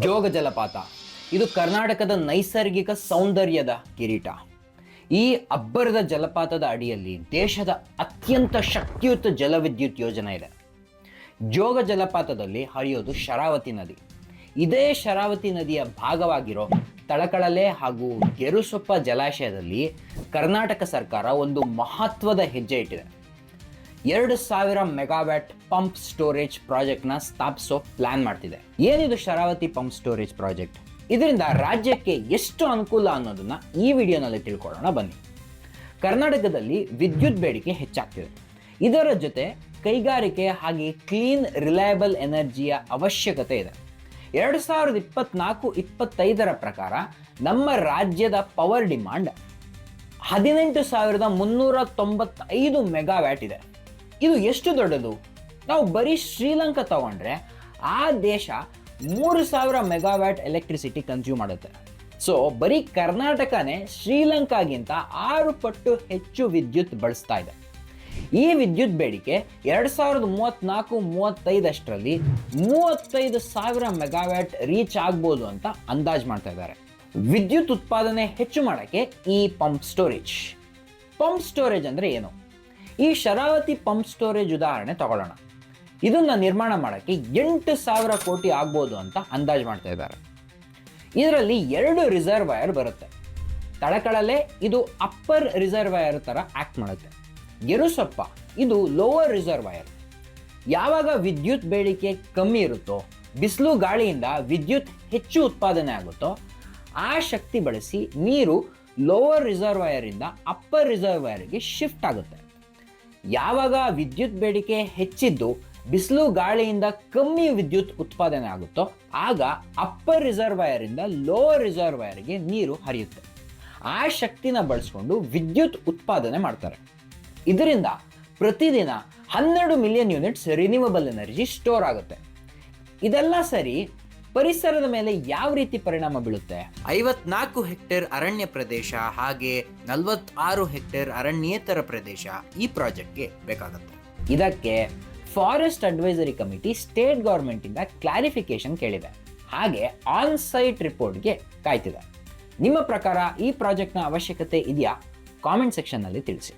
ಜೋಗ ಜಲಪಾತ ಇದು ಕರ್ನಾಟಕದ ನೈಸರ್ಗಿಕ ಸೌಂದರ್ಯದ ಕಿರೀಟ. ಈ ಅಬ್ಬರದ ಜಲಪಾತದ ಅಡಿಯಲ್ಲಿ ದೇಶದ ಅತ್ಯಂತ ಶಕ್ತಿಯುತ ಜಲವಿದ್ಯುತ್ ಯೋಜನೆ ಇದೆ. ಜೋಗ ಜಲಪಾತದಲ್ಲಿ ಹರಿಯೋದು ಶರಾವತಿ ನದಿ. ಇದೇ ಶರಾವತಿ ನದಿಯ ಭಾಗವಾಗಿರೋ ತಳಕಳಲೆ ಹಾಗೂ ಗೆರುಸೊಪ್ಪ ಜಲಾಶಯದಲ್ಲಿ ಕರ್ನಾಟಕ ಸರ್ಕಾರ ಒಂದು ಮಹತ್ವದ ಹೆಜ್ಜೆ ಇಟ್ಟಿದೆ. 2000 ಮೆಗಾವ್ಯಾಟ್ ಪಂಪ್ ಸ್ಟೋರೇಜ್ ಪ್ರಾಜೆಕ್ಟ್ನ ಸ್ಥಾಪಿಸೋ ಪ್ಲಾನ್ ಮಾಡ್ತಿದೆ. ಏನಿದು ಶರಾವತಿ ಪಂಪ್ ಸ್ಟೋರೇಜ್ ಪ್ರಾಜೆಕ್ಟ್? ಇದರಿಂದ ರಾಜ್ಯಕ್ಕೆ ಎಷ್ಟು ಅನುಕೂಲ ಅನ್ನೋದನ್ನ ಈ ವಿಡಿಯೋನಲ್ಲಿ ತಿಳ್ಕೊಳ್ಳೋಣ ಬನ್ನಿ. ಕರ್ನಾಟಕದಲ್ಲಿ ವಿದ್ಯುತ್ ಬೇಡಿಕೆ ಹೆಚ್ಚಾಗ್ತಿದೆ. ಇದರ ಜೊತೆ ಕೈಗಾರಿಕೆ ಹಾಗೆ ಕ್ಲೀನ್ ರಿಲಯಬಲ್ ಎನರ್ಜಿಯ ಅವಶ್ಯಕತೆ ಇದೆ. 2024-25 ಪ್ರಕಾರ ನಮ್ಮ ರಾಜ್ಯದ ಪವರ್ ಡಿಮಾಂಡ್ 18,395 ಮೆಗಾವ್ಯಾಟ್ ಇದೆ. ಇದು ಎಷ್ಟು ದೊಡ್ಡದು? ನಾವು ಬರೀ ಶ್ರೀಲಂಕಾ ತಗೊಂಡ್ರೆ ಆ ದೇಶ 3,000 ಮೆಗಾವ್ಯಾಟ್ ಎಲೆಕ್ಟ್ರಿಸಿಟಿ ಕನ್ಸ್ಯೂಮ್ ಮಾಡುತ್ತೆ. ಸೊ ಬರೀ ಕರ್ನಾಟಕನೇ ಶ್ರೀಲಂಕಾಗಿಂತ 6 ಪಟ್ಟು ಹೆಚ್ಚು ವಿದ್ಯುತ್ ಬಳಸ್ತಾ ಇದೆ. ಈ ವಿದ್ಯುತ್ ಬೇಡಿಕೆ 2034-35 35,000 ಮೆಗಾವ್ಯಾಟ್ ರೀಚ್ ಆಗ್ಬೋದು ಅಂತ ಅಂದಾಜು ಮಾಡ್ತಾ ಇದ್ದಾರೆ. ವಿದ್ಯುತ್ ಉತ್ಪಾದನೆ ಹೆಚ್ಚು ಮಾಡೋಕ್ಕೆ ಈ ಪಂಪ್ ಸ್ಟೋರೇಜ್ ಅಂದರೆ ಏನು? ಈ ಶರಾವತಿ ಪಂಪ್ ಸ್ಟೋರೇಜ್ ಉದಾಹರಣೆ ತಗೊಳ್ಳೋಣ. ಇದನ್ನ ನಿರ್ಮಾಣ ಮಾಡೋಕ್ಕೆ 8,000 ಕೋಟಿ ಆಗ್ಬೋದು ಅಂತ ಅಂದಾಜು ಮಾಡ್ತಾ ಇದ್ದಾರೆ. ಇದರಲ್ಲಿ 2 ರಿಸರ್ವಾಯರ್ ಬರುತ್ತೆ. ತಳಕಳಲೆ ಇದು ಅಪ್ಪರ್ ರಿಸರ್ವಾಯರ್ ಥರ ಆಕ್ಟ್ ಮಾಡುತ್ತೆ. ಗೆರುಸೊಪ್ಪ ಇದು ಲೋವರ್ ರಿಸರ್ವಾಯರ್. ಯಾವಾಗ ವಿದ್ಯುತ್ ಬೇಡಿಕೆ ಕಮ್ಮಿ ಇರುತ್ತೋ, ಬಿಸಿಲು ಗಾಳಿಯಿಂದ ವಿದ್ಯುತ್ ಹೆಚ್ಚು ಉತ್ಪಾದನೆ ಆಗುತ್ತೋ, ಆ ಶಕ್ತಿ ಬಳಸಿ ನೀರು ಲೋವರ್ ರಿಸರ್ವಾಯರಿಂದ ಅಪ್ಪರ್ ರಿಸರ್ವಾಯರ್ಗೆ ಶಿಫ್ಟ್ ಆಗುತ್ತೆ. ಯಾವಾಗ ವಿದ್ಯುತ್ ಬೇಡಿಕೆ ಹೆಚ್ಚಿದ್ದು ಬಿಸಿಲು ಗಾಳಿಯಿಂದ ಕಮ್ಮಿ ವಿದ್ಯುತ್ ಉತ್ಪಾದನೆ ಆಗುತ್ತೋ, ಆಗ ಅಪ್ಪರ್ ರಿಸರ್ವಾಯರಿಂದ ಲೋವರ್ ರಿಸರ್ವಾಯರ್ಗೆ ನೀರು ಹರಿಯುತ್ತೆ. ಆ ಶಕ್ತಿನ ಬಳಸ್ಕೊಂಡು ವಿದ್ಯುತ್ ಉತ್ಪಾದನೆ ಮಾಡ್ತಾರೆ. ಇದರಿಂದ ಪ್ರತಿದಿನ 12 million units renewable energy store ಆಗುತ್ತೆ. ಇದೆಲ್ಲ ಸರಿ, ಪರಿಸರದ ಮೇಲೆ ಯಾವ ರೀತಿ ಪರಿಣಾಮ ಬೀಳುತ್ತೆ? 54 ಹೆಕ್ಟೇರ್ ಅರಣ್ಯ ಪ್ರದೇಶ ಹಾಗೆ 46 ಹೆಕ್ಟೇರ್ ಅರಣ್ಯೇತರ ಪ್ರದೇಶ ಈ ಪ್ರಾಜೆಕ್ಟ್ಗೆ ಬೇಕಾಗುತ್ತೆ. ಇದಕ್ಕೆ forest advisory committee state government ಇಂದ ಕ್ಲಾರಿಫಿಕೇಶನ್ ಕೇಳಿದೆ. ಹಾಗೆ ಆನ್ ಸೈಟ್ ರಿಪೋರ್ಟ್ಗೆ ಕಾಯ್ತಿದೆ. ನಿಮ್ಮ ಪ್ರಕಾರ ಈ ಪ್ರಾಜೆಕ್ಟ್ನ ಅವಶ್ಯಕತೆ ಇದೆಯಾ? ಕಾಮೆಂಟ್ ಸೆಕ್ಷನ್ನಲ್ಲಿ ತಿಳಿಸಿ.